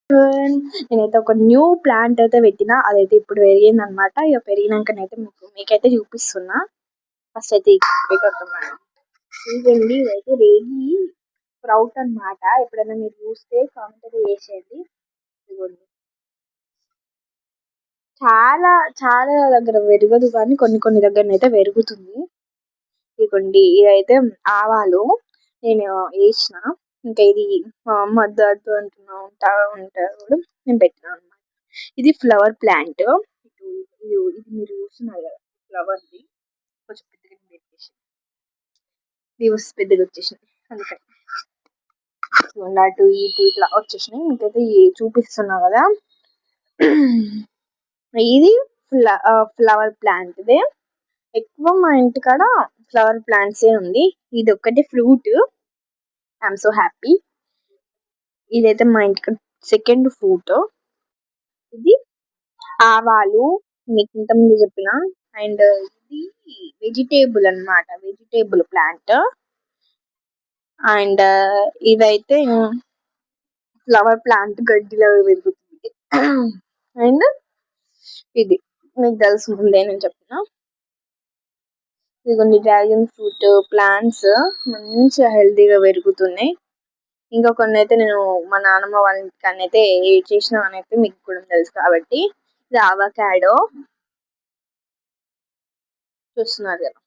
నేనైతే ఒక new plant అయితే పెట్టినా, అదైతే ఇప్పుడు పెరిగింది అనమాట. ఇక పెరిగినాకనైతే మీకైతే చూపిస్తున్నా. ఫస్ట్ అయితే ఇదండి, ఇదైతే రేగి స్ప్రౌట్ అనమాట. ఎప్పుడైనా మీరు చూస్తే కామెంట్ అయితే చేసేయండి. ఇదిగోండి, చాలా చాలా దగ్గర పెరగదు కానీ కొన్ని దగ్గర అయితే పెరుగుతుంది. ఇదిగోండి, ఇదైతే ఆవాలు నేను వేసిన. ఇంకా ఇది మద్దతు అంటున్నా ఉంటారు నేను పెట్టినా అనమాట. ఇది ఫ్లవర్ ప్లాంట్. ఇది మీరు చూస్తున్నారు కదా, ఫ్లవర్ది కొంచెం పెద్దగా పెట్టేసి వ్యూస్ పెద్దగా వచ్చేసినాయి. అందుకని అటు ఇటు ఇట్లా వచ్చేసినాయి. మీకైతే చూపిస్తున్నా కదా, ఇది ఫ్లవర్ ప్లాంట్. ఇదే ఎక్కువ మా ఇంటికాడ ఫ్లవర్ ప్లాంట్స్ ఉంది. ఇది ఒక్కటి ఫ్రూట్. I'm so happy. ఇదైతే మా ఇంటికి సెకండ్ ఫ్రూట్. ఇది ఆవాలు మీకు ఇంతకుముందు చెప్పిన. అండ్ ఇది వెజిటేబుల్ అన్నమాట, వెజిటేబుల్ ప్లాంట్. అండ్ ఇదైతే ఫ్లవర్ ప్లాంట్, గడ్డిలో పెరుగుతుంది. అండ్ ఇది మీకు తెలుసు ముందే నేను చెప్పిన. ఇదిగోండి, డ్రాగన్ ఫ్రూట్ ప్లాంట్స్ మంచిగా హెల్తీగా పెరుగుతున్నాయి. ఇంకా కొన్ని అయితే నేను మా నాన్నమ్మ వాళ్ళ ఇంటికాడ అయితే చేసిన అని అయితే మీకు కూడా తెలుసు కాబట్టి. ఇది అవకాడో చూస్తున్నారు కదా.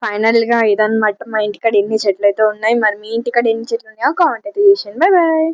ఫైనల్ గా ఇదన్నమాట మా ఇంటికాడ ఎన్ని చెట్లు అయితే ఉన్నాయి. మరి మీ ఇంటికాడ ఎన్ని చెట్లు ఉన్నాయో కామెంట్ అయితే చేసేయండి. Bye bye.